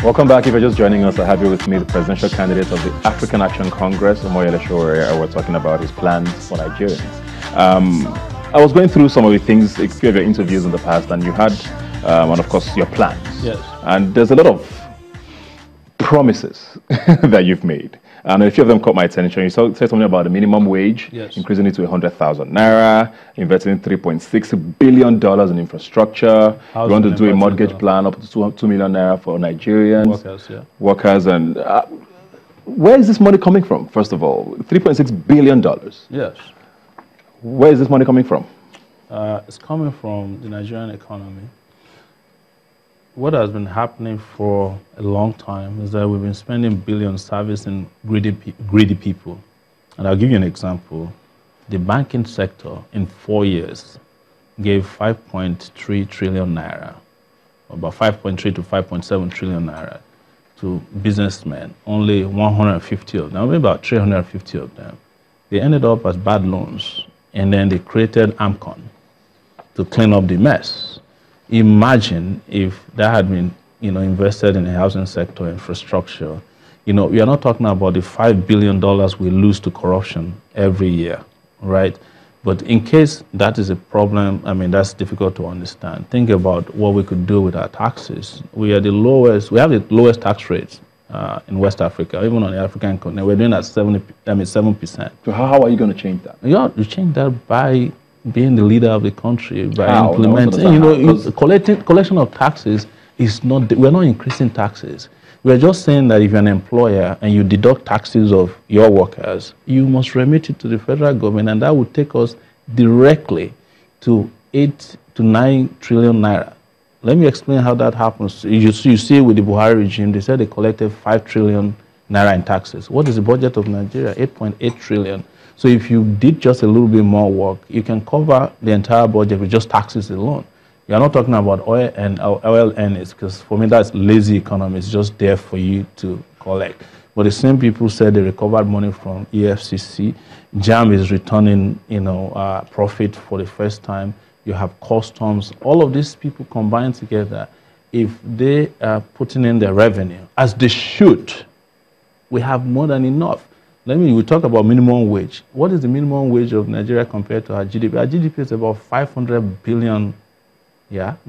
Welcome back. If you're just joining us, I have here with me the presidential candidate of the African Action Congress, Sowore. We're talking about his plans for Nigerians. I was going through some of the things, a few of your interviews in the past, and you had, and of course, your plans. Yes. And there's a lot of promises that you've made. And a few of them caught my attention. You said something about the minimum wage, yes, increasing it to 100,000 naira, investing $3.6 billion in infrastructure. You want to do a mortgage plan up to 2 million naira for Nigerians. Workers. And where is this money coming from, first of all? $3.6 billion. Yes. Where is this money coming from? It's coming from the Nigerian economy. What has been happening for a long time is that we've been spending billions servicing greedy people. And I'll give you an example. The banking sector in 4 years gave 5.3 trillion naira, about 5.3 to 5.7 trillion naira to businessmen, only 150 of them, maybe about 350 of them. They ended up as bad loans, and then they created AMCON to clean up the mess. Imagine if that had been, invested in the housing sector, infrastructure. We are not talking about the $5 billion we lose to corruption every year, right? But in case that is a problem, that's difficult to understand. Think about what we could do with our taxes. We have the lowest tax rates in West Africa, even on the African continent. We're doing at 7%. So how are you going to change that? You change that by being the leader of the country, by implementing, collection of taxes is not, we're not increasing taxes. We're just saying that if you're an employer and you deduct taxes of your workers, you must remit it to the federal government, and that would take us directly to 8 to 9 trillion naira. Let me explain how that happens. You see with the Buhari regime, they said they collected 5 trillion naira in taxes. What is the budget of Nigeria? 8.8 trillion. So if you did just a little bit more work, you can cover the entire budget with just taxes alone. You're not talking about oil earnings, because for me that's lazy economy. It's just there for you to collect. But the same people said they recovered money from EFCC. JAM is returning, profit for the first time. You have customs. All of these people combined together, if they are putting in their revenue, as they should, we have more than enough. We talk about minimum wage. What is the minimum wage of Nigeria compared to our GDP? Our GDP is about $500 billion,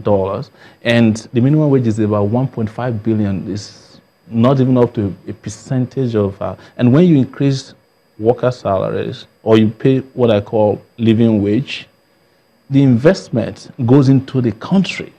dollars, and the minimum wage is about 1.5 billion. It's not even up to a percentage of. And when you increase worker salaries, or you pay what I call living wage, the investment goes into the country.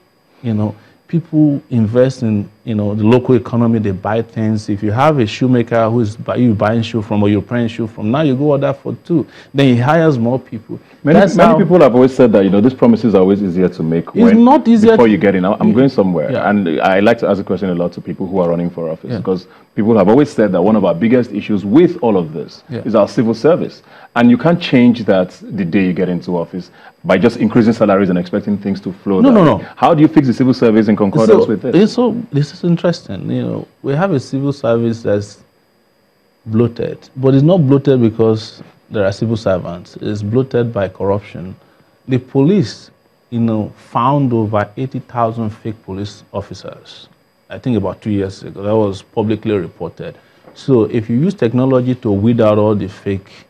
People invest in, the local economy, they buy things. If you have a shoemaker who's buying shoe from, or you're buying shoe from, now you go order for 2. Then he hires more people. Many people have always said that, these promises are always easier to make before you get in. I'm going somewhere. Yeah. And I like to ask a question a lot to people who are running for office, because people have always said that one of our biggest issues with all of this is our civil service. And you can't change that the day you get into office by just increasing salaries and expecting things to flow. No. How do you fix the civil service in concordance with this? This is interesting. We have a civil service that's bloated, but it's not bloated because there are civil servants. It's bloated by corruption. The police, found over 80,000 fake police officers. I think about 2 years ago. That was publicly reported. So if you use technology to weed out all the fake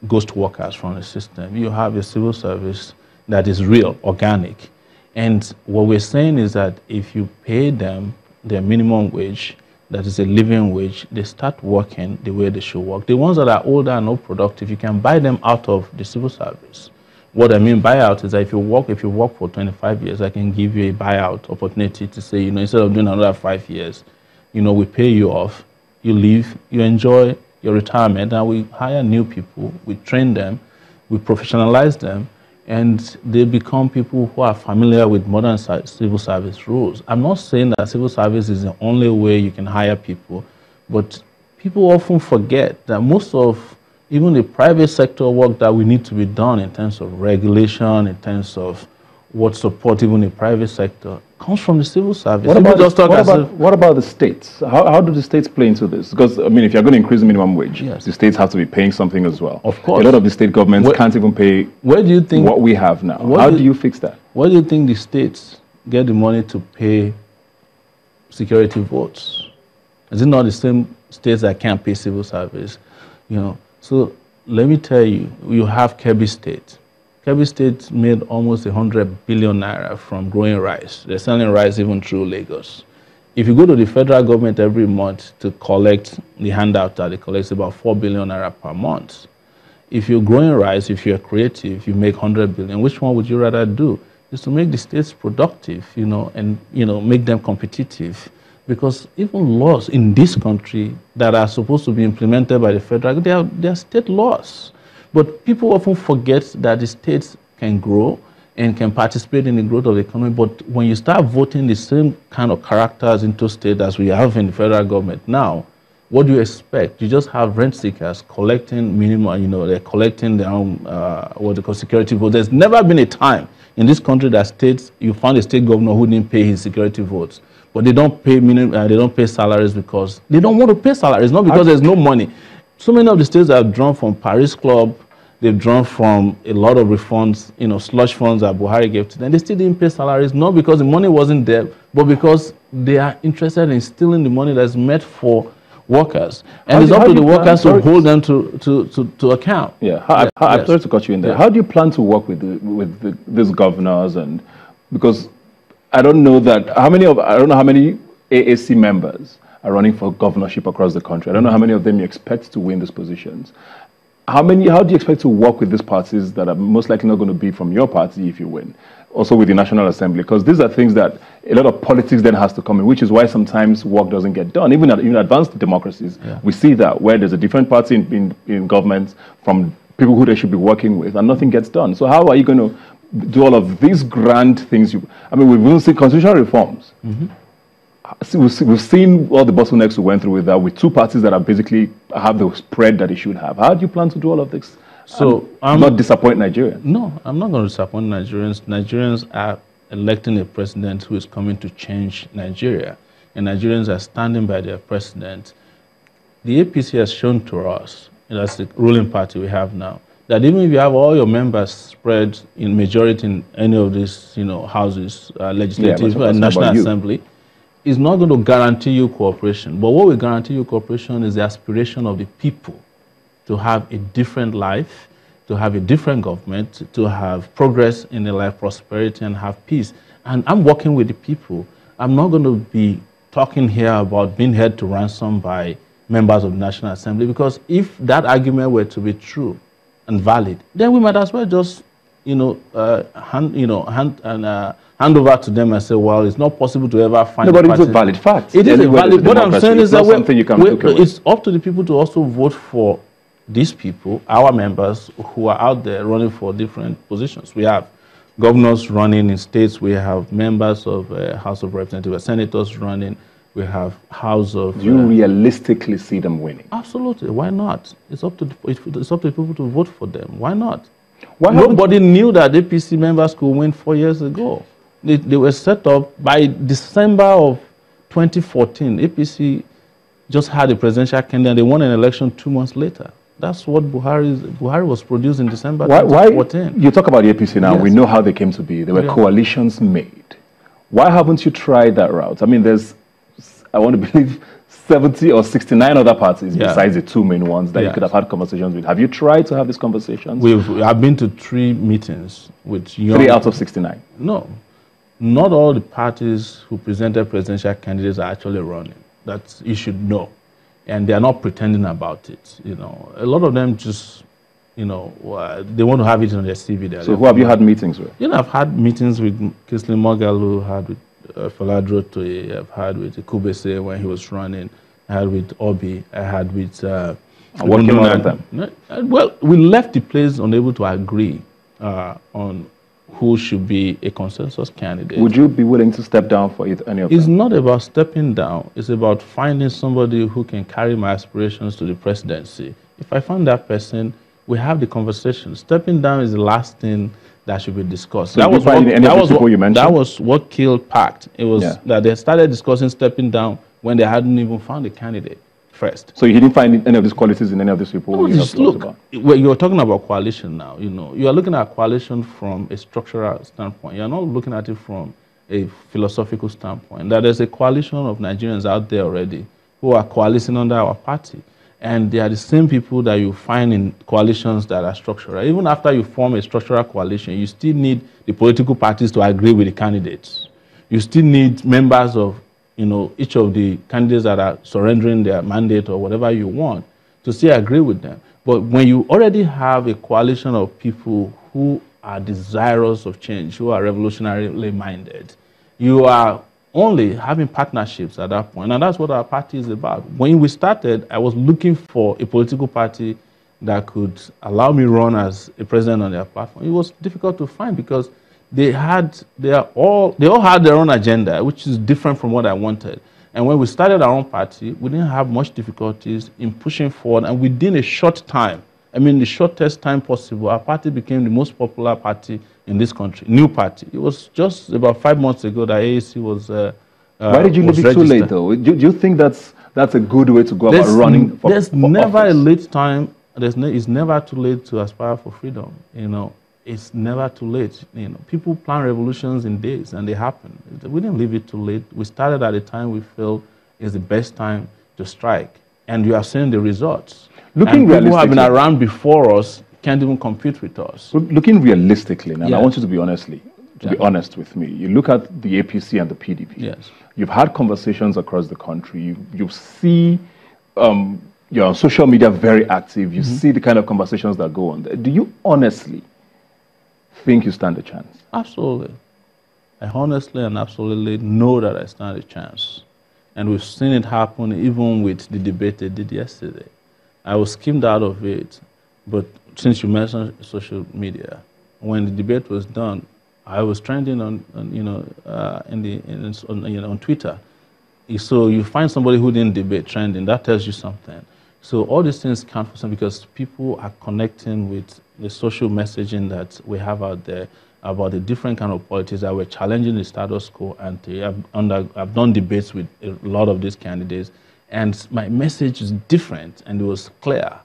ghost workers from the system, you have a civil service that is real, organic. And what we're saying is that if you pay them their minimum wage, that is a living wage, they start working the way they should work. The ones that are older and not productive, you can buy them out of the civil service. What I mean buyout is that if you work for 25 years, I can give you a buyout opportunity to say, instead of doing another 5 years, we pay you off, you leave, you enjoy your retirement, and we hire new people, we train them, we professionalize them, and they become people who are familiar with modern civil service rules. I'm not saying that civil service is the only way you can hire people, but people often forget that most of even the private sector work that we need to be done in terms of regulation, in terms of what support even the private sector, comes from the civil service. What about the states? How do the states play into this? Because, if you're going to increase the minimum wage, the states have to be paying something as well. Of course. A lot of the state governments can't even pay what we have now. How do you fix that? Where do you think the states get the money to pay security votes? Is it not the same states that can't pay civil service? So let me tell you, you have Kebbi State. Kebbi State made almost 100 billion naira from growing rice. They're selling rice even through Lagos. If you go to the federal government every month to collect the handout that they collect, about 4 billion naira per month. If you're growing rice, if you're creative, you make 100 billion. Which one would you rather do? Is to make the states productive, and make them competitive. Because even laws in this country that are supposed to be implemented by the federal, they are state laws. But people often forget that the states can grow and can participate in the growth of the economy. But when you start voting the same kind of characters into state as we have in the federal government now, what do you expect? You just have rent seekers collecting minimum, they're collecting their own, what they call security votes. There's never been a time in this country that states, you found a state governor who didn't pay his security votes. But they don't pay they don't pay salaries because they don't want to pay salaries, not because there's no money. So many of the states have drawn from Paris Club, they've drawn from a lot of refunds, slush funds that Buhari gave to them. They still didn't pay salaries, not because the money wasn't there, but because they are interested in stealing the money that's meant for workers. And it's up to the workers to hold them to account. Yeah, I'm sorry to cut you in there. Yeah. How do you plan to work with these governors? And because I don't know how many AAC members are running for governorship across the country. I don't know how many of them you expect to win these positions. How do you expect to work with these parties that are most likely not going to be from your party if you win? Also with the National Assembly, because these are things that a lot of politics then has to come in, which is why sometimes work doesn't get done. Even in advanced democracies, we see that where there's a different party in government from people who they should be working with, and nothing gets done. So how are you going to do all of these grand things? We've even seen constitutional reforms. We've seen all the bottlenecks we went through with that, with two parties that are basically have the spread that they should have. How do you plan to do all of this? So not disappoint Nigerians? No, I'm not going to disappoint Nigerians. Nigerians are electing a president who is coming to change Nigeria, and Nigerians are standing by their president. The APC has shown to us, that's the ruling party we have now, that even if you have all your members spread in majority in any of these, houses, legislative and National Assembly, it's not going to guarantee you cooperation. But what will guarantee you cooperation is the aspiration of the people to have a different life, to have a different government, to have progress in their life, prosperity, and have peace. And I'm working with the people. I'm not going to be talking here about being held to ransom by members of the National Assembly, because if that argument were to be true and valid, then we might as well just, hand over to them and say, well, it's not possible to ever find. No, but it's a valid fact. It is a valid. What I'm saying is that it's up to the people to also vote for these people, our members who are out there running for different positions. We have governors running in states. We have members of House of Representatives, senators running. We have House of. Do you realistically see them winning? Absolutely. Why not? It's up to people to vote for them. Why not? Nobody knew that APC members could win 4 years ago. They were set up by December of 2014. APC just had a presidential candidate. They won an election 2 months later. That's what Buhari was produced in December 2014. You talk about the APC now. Yes. We know how they came to be. There were coalitions made. Why haven't you tried that route? I mean, there's, I want to believe, 70 or 69 other parties besides the two main ones that you could have had conversations with. Have you tried to have these conversations? I've been to 3 meetings with 3 out of 69? No. Not all the parties who presented presidential candidates are actually running. That you should know. And they are not pretending about it. A lot of them just, they want to have it on their CV. So who have you had meetings with? I've had meetings with Kingsley Moghalu, had with Fela Durotoye, I've had with Kubese when he was running, I had with Obi, I had with... what came out of them? Well, we left the place unable to agree on who should be a consensus candidate. Would you be willing to step down for any of them? It's not about stepping down. It's about finding somebody who can carry my aspirations to the presidency. If I find that person, we have the conversation. Stepping down is the last thing that should be discussed. So that was what killed PACT. It was that they started discussing stepping down when they hadn't even found a candidate first. So you didn't find any of these qualities in any of these people? No, look, you're talking about coalition now. You are looking at coalition from a structural standpoint. You're not looking at it from a philosophical standpoint, that there's a coalition of Nigerians out there already who are coalescing under our party. And they are the same people that you find in coalitions that are structural. Even after you form a structural coalition, you still need the political parties to agree with the candidates. You still need members of, each of the candidates that are surrendering their mandate or whatever you want to still agree with them. But when you already have a coalition of people who are desirous of change, who are revolutionarily minded, you are only having partnerships at that point. And that's what our party is about. When we started, I was looking for a political party that could allow me run as a president on their platform. It was difficult to find because they all had their own agenda, which is different from what I wanted. And when we started our own party, we didn't have much difficulties in pushing forward. And within a short time, the shortest time possible, our party became the most popular party in this country, new party. It was just about 5 months ago that AAC was Why did you leave it too late, though? Do you think that's a good way to go about running for office? There's never a late time. It's never too late to aspire for freedom. It's never too late. People plan revolutions in days, and they happen. We didn't leave it too late. We started at a time we feel is the best time to strike, and you are seeing the results. Looking realistically, people who have been around before us can't even compete with us. Looking realistically, and I want you to be honest with me. You look at the APC and the PDP. Yes. You've had conversations across the country. You see, you're on social media very active. You see the kind of conversations that go on there. Do you honestly think you stand a chance? Absolutely. I honestly and absolutely know that I stand a chance. And we've seen it happen even with the debate they did yesterday. I was skimmed out of it, but since you mentioned social media, when the debate was done, I was trending on Twitter. So you find somebody who didn't debate trending, that tells you something. So all these things count for something because people are connecting with the social messaging that we have out there about the different kind of politics that we're challenging the status quo. And I've done debates with a lot of these candidates, and my message is different, and it was clear.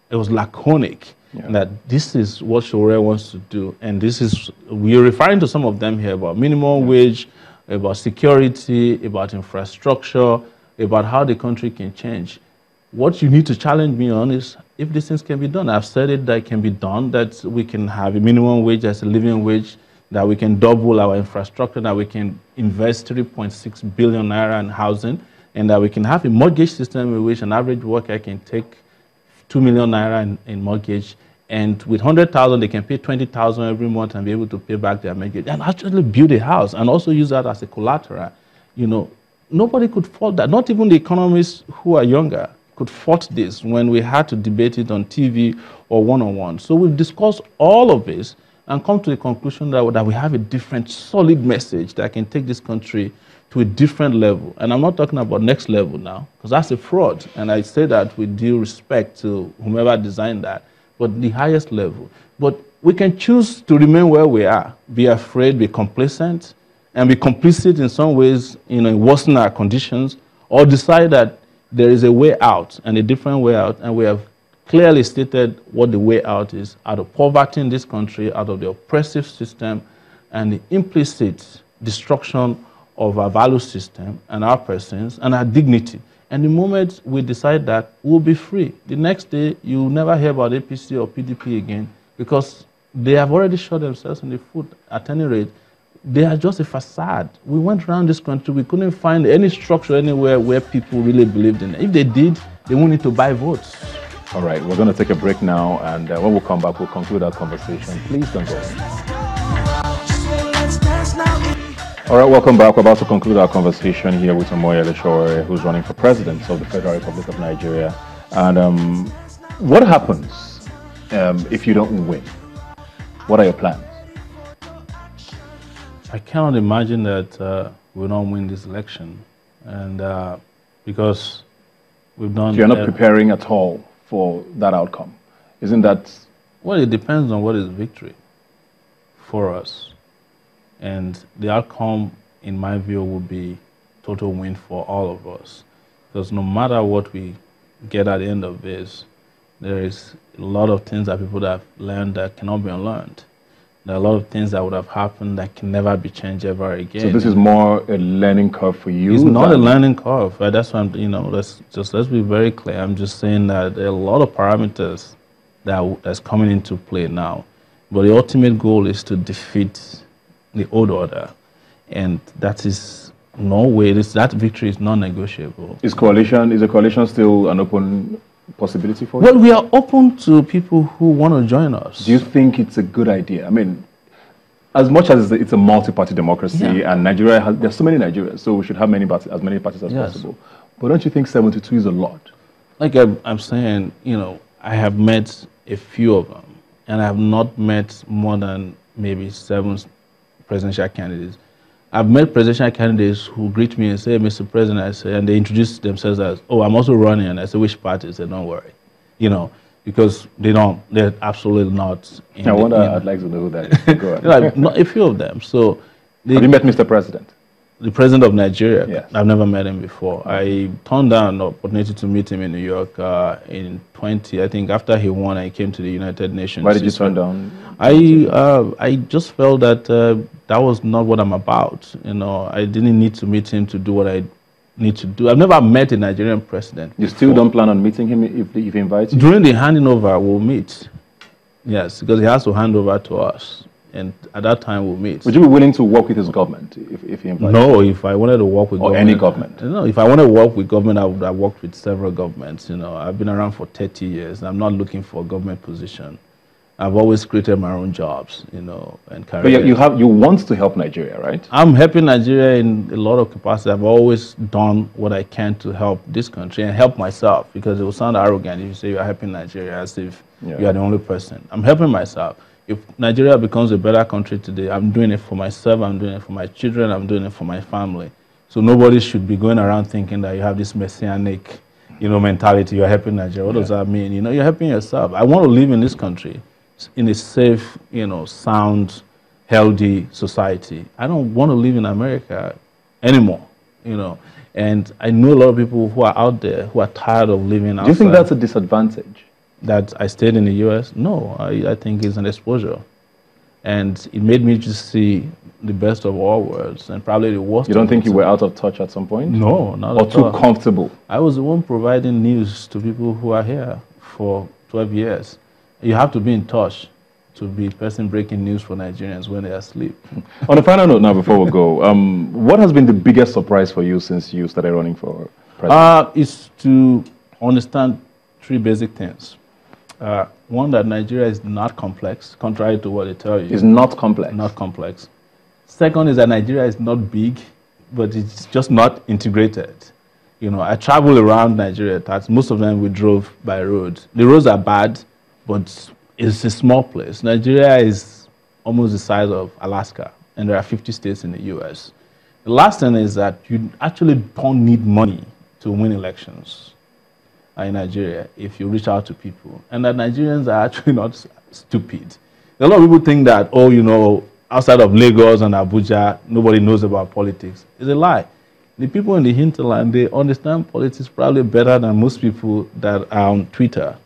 It was laconic, that this is what Sowore wants to do, and we're referring to some of them here about minimum wage, about security, about infrastructure, about how the country can change. What you need to challenge me on is if these things can be done. I've said it, that it can be done, that we can have a minimum wage as a living wage, that we can double our infrastructure, that we can invest 3.6 billion naira in housing, and that we can have a mortgage system in which an average worker can take 2 million naira in mortgage, and with 100,000 they can pay 20,000 every month and be able to pay back their mortgage and actually build a house and also use that as a collateral. Nobody could fault that. Not even the economists who are younger could fault this when we had to debate it on TV or one-on-one. So we've discussed all of this and come to the conclusion that we have a different, solid message that can take this country to a different level. And I'm not talking about next level now, because that's a fraud. And I say that with due respect to whomever designed that, but the highest level. But we can choose to remain where we are, be afraid, be complacent, and be complicit in some ways, in worsening our conditions, or decide that there is a way out and a different way out, and we have clearly stated what the way out is: out of poverty in this country, out of the oppressive system, and the implicit destruction of our value system and our persons and our dignity. And the moment we decide that, we'll be free. The next day, you'll never hear about APC or PDP again, because they have already shot themselves in the foot. At any rate, they are just a facade. We went around this country, we couldn't find any structure anywhere where people really believed in it. If they did, they won't need to buy votes. All right, we're going to take a break now, and when we come back, we'll conclude our conversation. Please don't go. All right, welcome back. We're about to conclude our conversation here with Sowore, who's running for president of the Federal Republic of Nigeria. And what happens if you don't win? What are your plans? I cannot imagine that we don't win this election, and because we've done. So you're not preparing at all for that outcome, isn't that? Well, it depends on what is victory for us, and the outcome, in my view, would be total win for all of us, because no matter what we get at the end of this, there is a lot of things that people have learned that cannot be unlearned. There are a lot of things that would have happened that can never be changed ever again. So this is more a learning curve for you? It's not a learning curve. That's why let's be very clear. I'm just saying that there are a lot of parameters that's coming into play now. But the ultimate goal is to defeat the old order. And that is no way. That victory is non-negotiable. Is a coalition still an open possibility for you? Well, we are open to people who want to join us. Do you think it's a good idea? I mean, as much as it's a multi-party democracy, and Nigeria there's so many Nigerians, so we should have as many parties as possible. But don't you think 72 is a lot? Like I'm saying, I have met a few of them, and I have not met more than maybe 7 presidential candidates. I've met presidential candidates who greet me and say, Mr. President, I say, and they introduce themselves as, oh, I'm also running. And I say, which party? I say, don't worry. Because they're absolutely not. I'd like to know who that is. Go ahead. Not a few of them. So, have you met Mr. President? The president of Nigeria? Yes. I've never met him before. I turned down the opportunity to meet him in New York in 20. I think after he won, I came to the United Nations. Why did you turn down? I just felt that that was not what I'm about. I didn't need to meet him to do what I need to do. I've never met a Nigerian president. You still don't plan on meeting him if he invites you? During the handing over, we'll meet. Yes, because he has to hand over to us. And at that time, we'll meet. Would you be willing to work with his government if he invites you? No, if I wanted to work with government. Or any government? No, if I wanted to work with government, I would have worked with several governments. I've been around for 30 years. I'm not looking for a government position. I've always created my own jobs, and career. But you want to help Nigeria, right? I'm helping Nigeria in a lot of capacity. I've always done what I can to help this country and help myself, because it will sound arrogant if you say you're helping Nigeria as if you are the only person. I'm helping myself. If Nigeria becomes a better country today, I'm doing it for myself, I'm doing it for my children, I'm doing it for my family. So nobody should be going around thinking that you have this messianic, mentality. You're helping Nigeria. What does that mean? You're helping yourself. I want to live in this country in a safe, sound, healthy society. I don't want to live in America anymore, And I know a lot of people who are out there who are tired of living outside. Do you think that's a disadvantage? That I stayed in the U.S.? No, I think it's an exposure. And it made me just see the best of all worlds and probably the worst. You don't think you were out of touch at some point? No, not at all. Or too comfortable? I was the one providing news to people who are here for 12 years. You have to be in touch to be a person breaking news for Nigerians when they are asleep. On a final note now, before we go, what has been the biggest surprise for you since you started running for president? Is to understand 3 basic things. One, that Nigeria is not complex, contrary to what they tell you. It's not complex. Not complex. Second is that Nigeria is not big, but it's just not integrated. I travel around Nigeria. Most of them we drove by road. The roads are bad, but it's a small place. Nigeria is almost the size of Alaska, and there are 50 states in the U.S. The last thing is that you actually don't need money to win elections in Nigeria if you reach out to people, and that Nigerians are actually not stupid. A lot of people think that, outside of Lagos and Abuja, nobody knows about politics. It's a lie. The people in the hinterland, they understand politics probably better than most people that are on Twitter,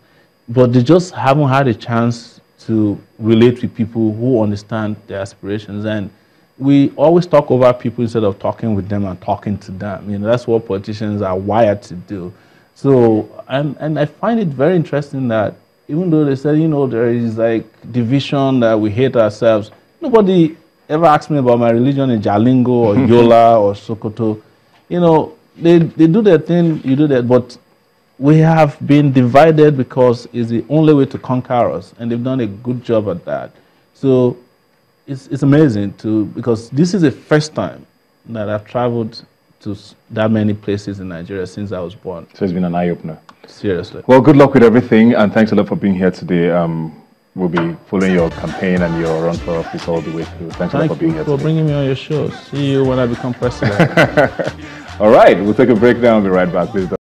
but they just haven't had a chance to relate with people who understand their aspirations. And we always talk over people instead of talking with them and talking to them. That's what politicians are wired to do. So, and I find it very interesting that even though they said, there is like division, that we hate ourselves, nobody ever asked me about my religion in Jalingo or Yola or Sokoto. They do their thing, you do that, but we have been divided because it's the only way to conquer us, and they've done a good job at that. So it's amazing because this is the first time that I've traveled to that many places in Nigeria since I was born. So it's been an eye-opener. Seriously. Well, good luck with everything, and thanks a lot for being here today. We'll be following your campaign and your run for office all the way through. Thanks a lot for being here today. Thank you for bringing me on your show. See you when I become president. All right, we'll take a break now and be right back. Please don't